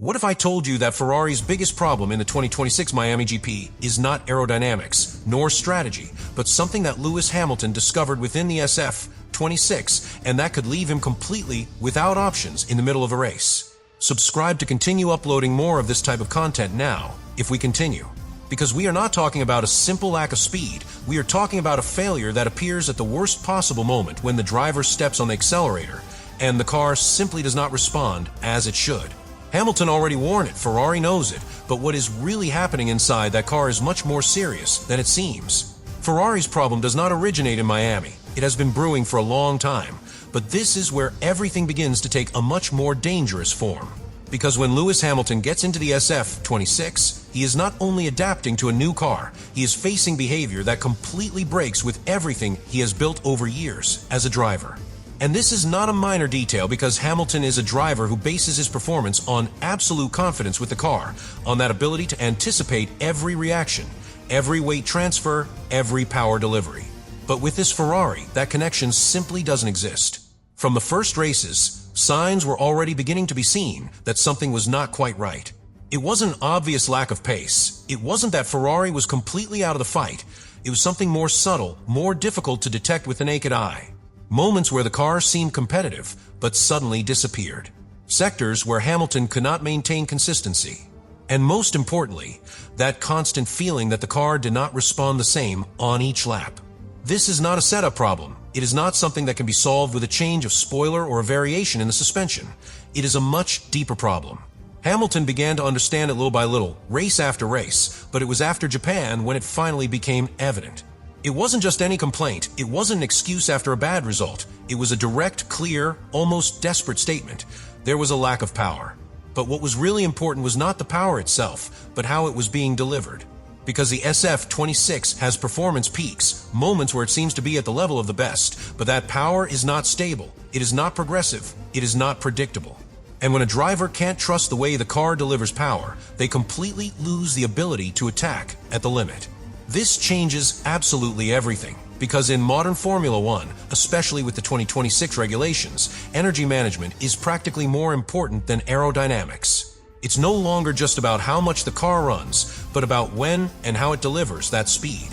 What if I told you that Ferrari's biggest problem in the 2026 Miami GP is not aerodynamics, nor strategy, but something that Lewis Hamilton discovered within the SF-26, and that could leave him completely without options in the middle of a race? Subscribe to continue uploading more of this type of content now, if we continue. Because we are not talking about a simple lack of speed, we are talking about a failure that appears at the worst possible moment when the driver steps on the accelerator, and the car simply does not respond as it should. Hamilton already warned it, Ferrari knows it, but what is really happening inside that car is much more serious than it seems. Ferrari's problem does not originate in Miami. It has been brewing for a long time, but this is where everything begins to take a much more dangerous form. Because when Lewis Hamilton gets into the SF-26, he is not only adapting to a new car, he is facing behavior that completely breaks with everything he has built over years as a driver. And this is not a minor detail because Hamilton is a driver who bases his performance on absolute confidence with the car, on that ability to anticipate every reaction, every weight transfer, every power delivery. But with this Ferrari, that connection simply doesn't exist. From the first races, signs were already beginning to be seen that something was not quite right. It wasn't an obvious lack of pace. It wasn't that Ferrari was completely out of the fight. It was something more subtle, more difficult to detect with the naked eye. Moments where the car seemed competitive, but suddenly disappeared. Sectors where Hamilton could not maintain consistency. And most importantly, that constant feeling that the car did not respond the same on each lap. This is not a setup problem. It is not something that can be solved with a change of spoiler or a variation in the suspension. It is a much deeper problem. Hamilton began to understand it little by little, race after race, but it was after Japan when it finally became evident. It wasn't just any complaint, it wasn't an excuse after a bad result. It was a direct, clear, almost desperate statement. There was a lack of power. But what was really important was not the power itself, but how it was being delivered. Because the SF-26 has performance peaks, moments where it seems to be at the level of the best, but that power is not stable, it is not progressive, it is not predictable. And when a driver can't trust the way the car delivers power, they completely lose the ability to attack at the limit. This changes absolutely everything, because in modern Formula One, especially with the 2026 regulations, energy management is practically more important than aerodynamics. It's no longer just about how much the car runs, but about when and how it delivers that speed.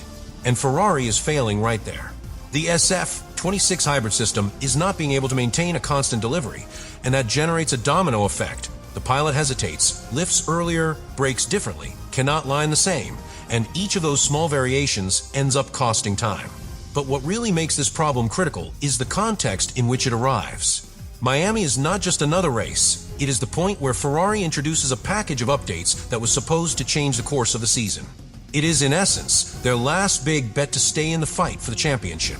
And Ferrari is failing right there. The SF-26 hybrid system is not being able to maintain a constant delivery, and that generates a domino effect. The pilot hesitates, lifts earlier, brakes differently, cannot line the same, and each of those small variations ends up costing time. But what really makes this problem critical is the context in which it arrives. Miami is not just another race, it is the point where Ferrari introduces a package of updates that was supposed to change the course of the season. It is, in essence, their last big bet to stay in the fight for the championship.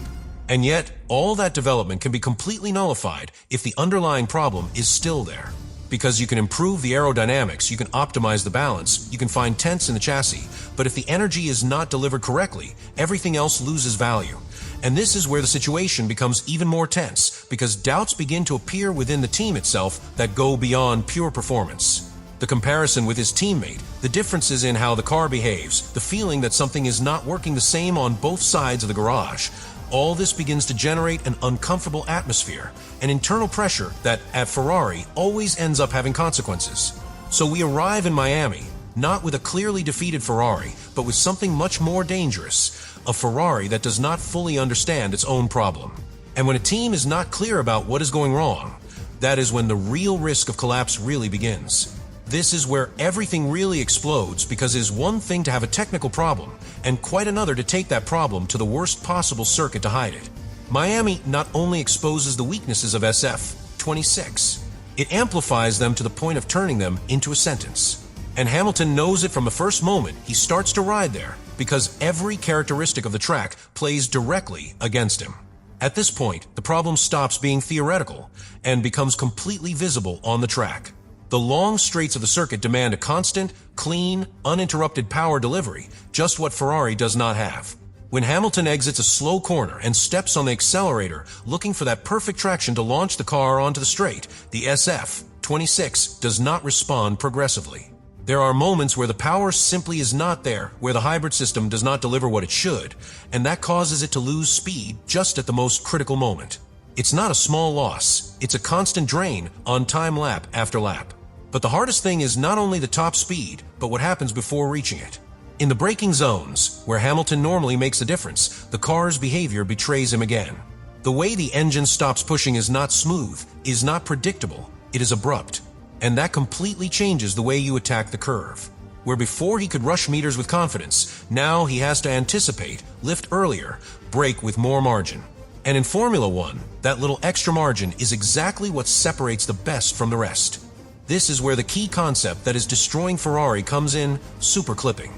And yet, all that development can be completely nullified if the underlying problem is still there. Because you can improve the aerodynamics, you can optimize the balance, you can find tense in the chassis, but if the energy is not delivered correctly, everything else loses value. And this is where the situation becomes even more tense, because doubts begin to appear within the team itself that go beyond pure performance. The comparison with his teammate, the differences in how the car behaves, the feeling that something is not working the same on both sides of the garage, all this begins to generate an uncomfortable atmosphere, an internal pressure that, at Ferrari, always ends up having consequences. So we arrive in Miami, not with a clearly defeated Ferrari, but with something much more dangerous, a Ferrari that does not fully understand its own problem. And when a team is not clear about what is going wrong, that is when the real risk of collapse really begins. This is where everything really explodes, because it is one thing to have a technical problem, and quite another to take that problem to the worst possible circuit to hide it. Miami not only exposes the weaknesses of SF-26, it amplifies them to the point of turning them into a sentence. And Hamilton knows it from the first moment he starts to ride there, because every characteristic of the track plays directly against him. At this point, the problem stops being theoretical and becomes completely visible on the track. The long straights of the circuit demand a constant, clean, uninterrupted power delivery, just what Ferrari does not have. When Hamilton exits a slow corner and steps on the accelerator, looking for that perfect traction to launch the car onto the straight, the SF-26 does not respond progressively. There are moments where the power simply is not there, where the hybrid system does not deliver what it should, and that causes it to lose speed just at the most critical moment. It's not a small loss, it's a constant drain on time lap after lap. But the hardest thing is not only the top speed, but what happens before reaching it. In the braking zones, where Hamilton normally makes a difference, the car's behavior betrays him again. The way the engine stops pushing is not smooth, is not predictable, it is abrupt. And that completely changes the way you attack the curve. Where before he could rush meters with confidence, now he has to anticipate, lift earlier, brake with more margin. And in Formula One, that little extra margin is exactly what separates the best from the rest. This is where the key concept that is destroying Ferrari comes in: super clipping.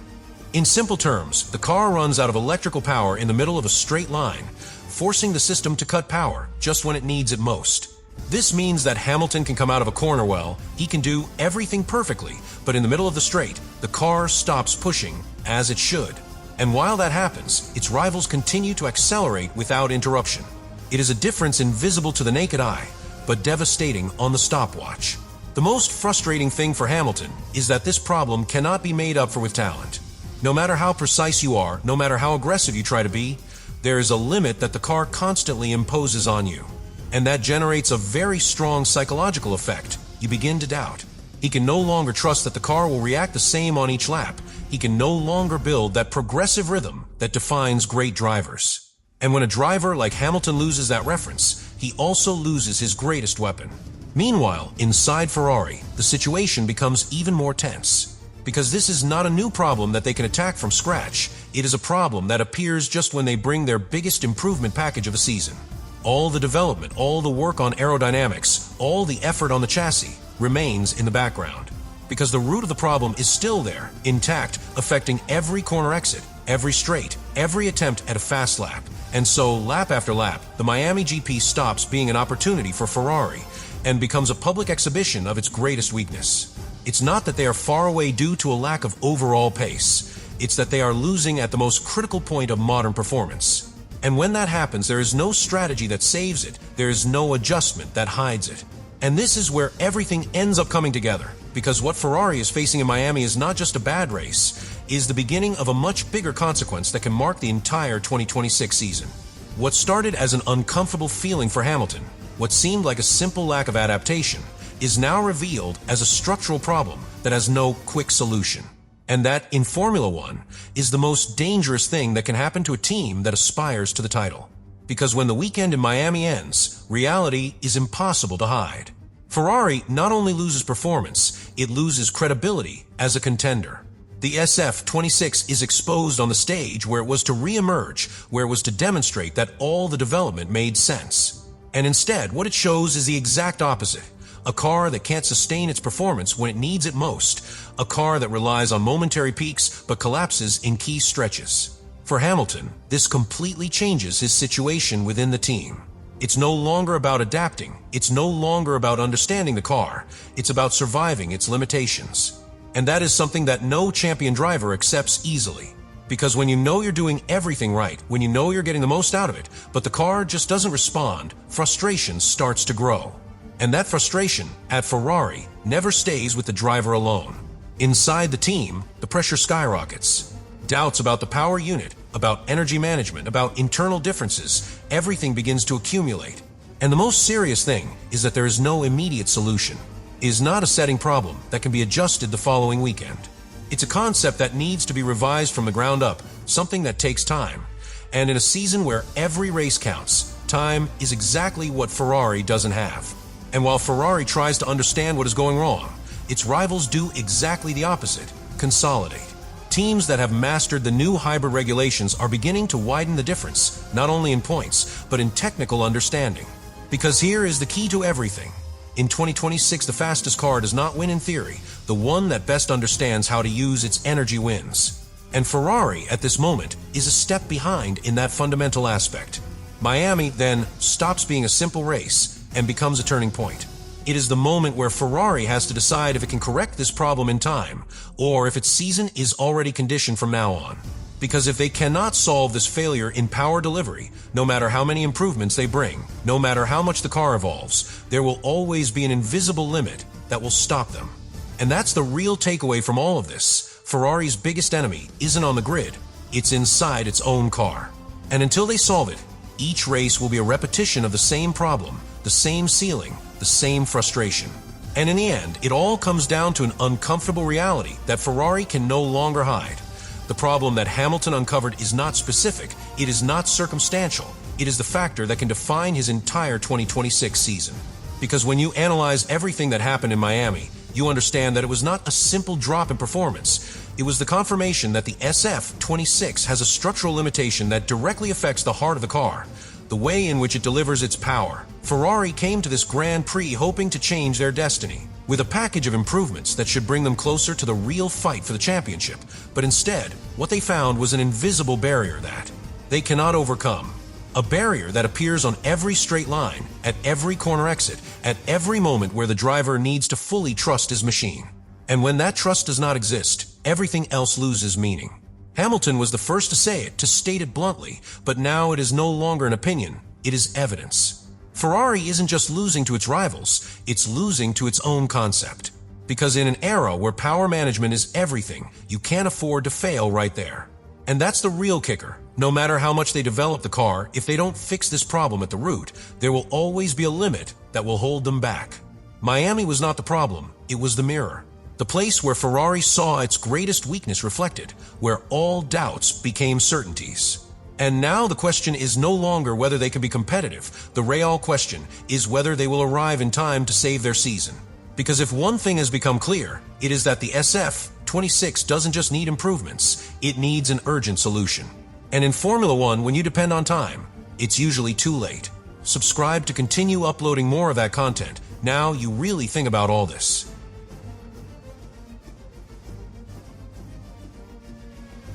In simple terms, the car runs out of electrical power in the middle of a straight line, forcing the system to cut power just when it needs it most. This means that Hamilton can come out of a corner well, he can do everything perfectly, but in the middle of the straight, the car stops pushing, as it should. And while that happens, its rivals continue to accelerate without interruption. It is a difference invisible to the naked eye, but devastating on the stopwatch. The most frustrating thing for Hamilton is that this problem cannot be made up for with talent. No matter how precise you are, no matter how aggressive you try to be, there is a limit that the car constantly imposes on you. And that generates a very strong psychological effect. You begin to doubt. He can no longer trust that the car will react the same on each lap. He can no longer build that progressive rhythm that defines great drivers. And when a driver like Hamilton loses that reference, he also loses his greatest weapon. Meanwhile, inside Ferrari, the situation becomes even more tense. Because this is not a new problem that they can attack from scratch. It is a problem that appears just when they bring their biggest improvement package of a season. All the development, all the work on aerodynamics, all the effort on the chassis remains in the background. Because the root of the problem is still there, intact, affecting every corner exit, every straight, every attempt at a fast lap. And so, lap after lap, the Miami GP stops being an opportunity for Ferrari and becomes a public exhibition of its greatest weakness. It's not that they are far away due to a lack of overall pace. It's that they are losing at the most critical point of modern performance. And when that happens, there is no strategy that saves it. There is no adjustment that hides it. And this is where everything ends up coming together. Because what Ferrari is facing in Miami is not just a bad race, is the beginning of a much bigger consequence that can mark the entire 2026 season. What started as an uncomfortable feeling for Hamilton, what seemed like a simple lack of adaptation, is now revealed as a structural problem that has no quick solution. And that, in Formula One, is the most dangerous thing that can happen to a team that aspires to the title. Because when the weekend in Miami ends, reality is impossible to hide. Ferrari not only loses performance, it loses credibility as a contender. The SF-26 is exposed on the stage where it was to re-emerge, where it was to demonstrate that all the development made sense. And instead, what it shows is the exact opposite. A car that can't sustain its performance when it needs it most. A car that relies on momentary peaks but collapses in key stretches. For Hamilton, this completely changes his situation within the team. It's no longer about adapting. It's no longer about understanding the car. It's about surviving its limitations. And that is something that no champion driver accepts easily. Because when you know you're doing everything right, when you know you're getting the most out of it, but the car just doesn't respond, frustration starts to grow. And that frustration, at Ferrari, never stays with the driver alone. Inside the team, the pressure skyrockets. Doubts about the power unit, about energy management, about internal differences, everything begins to accumulate. And the most serious thing is that there is no immediate solution. It is not a setting problem that can be adjusted the following weekend. It's a concept that needs to be revised from the ground up, something that takes time. And in a season where every race counts, time is exactly what Ferrari doesn't have. And while Ferrari tries to understand what is going wrong, its rivals do exactly the opposite: consolidate. Teams that have mastered the new hybrid regulations are beginning to widen the difference, not only in points, but in technical understanding. Because here is the key to everything. In 2026, the fastest car does not win in theory. The one that best understands how to use its energy wins. And Ferrari, at this moment, is a step behind in that fundamental aspect. Miami, then, stops being a simple race and becomes a turning point. It is the moment where Ferrari has to decide if it can correct this problem in time, or if its season is already conditioned from now on. Because if they cannot solve this failure in power delivery, no matter how many improvements they bring, no matter how much the car evolves, there will always be an invisible limit that will stop them. And that's the real takeaway from all of this. Ferrari's biggest enemy isn't on the grid, it's inside its own car. And until they solve it, each race will be a repetition of the same problem, the same ceiling, the same frustration. And in the end, it all comes down to an uncomfortable reality that Ferrari can no longer hide. The problem that Hamilton uncovered is not specific, it is not circumstantial, it is the factor that can define his entire 2026 season. Because when you analyze everything that happened in Miami, you understand that it was not a simple drop in performance. It was the confirmation that the SF-26 has a structural limitation that directly affects the heart of the car, the way in which it delivers its power. Ferrari came to this Grand Prix hoping to change their destiny, with a package of improvements that should bring them closer to the real fight for the championship. But instead, what they found was an invisible barrier that they cannot overcome. A barrier that appears on every straight line, at every corner exit, at every moment where the driver needs to fully trust his machine. And when that trust does not exist, everything else loses meaning. Hamilton was the first to say it, to state it bluntly, but now it is no longer an opinion, it is evidence. Ferrari isn't just losing to its rivals, it's losing to its own concept. Because in an era where power management is everything, you can't afford to fail right there. And that's the real kicker. No matter how much they develop the car, if they don't fix this problem at the root, there will always be a limit that will hold them back. Miami was not the problem, it was the mirror. The place where Ferrari saw its greatest weakness reflected, where all doubts became certainties. And now the question is no longer whether they can be competitive. The real question is whether they will arrive in time to save their season. Because if one thing has become clear, it is that the SF-26 doesn't just need improvements, it needs an urgent solution. And in Formula One, when you depend on time, it's usually too late. Subscribe to continue uploading more of that content. Now you really think about all this.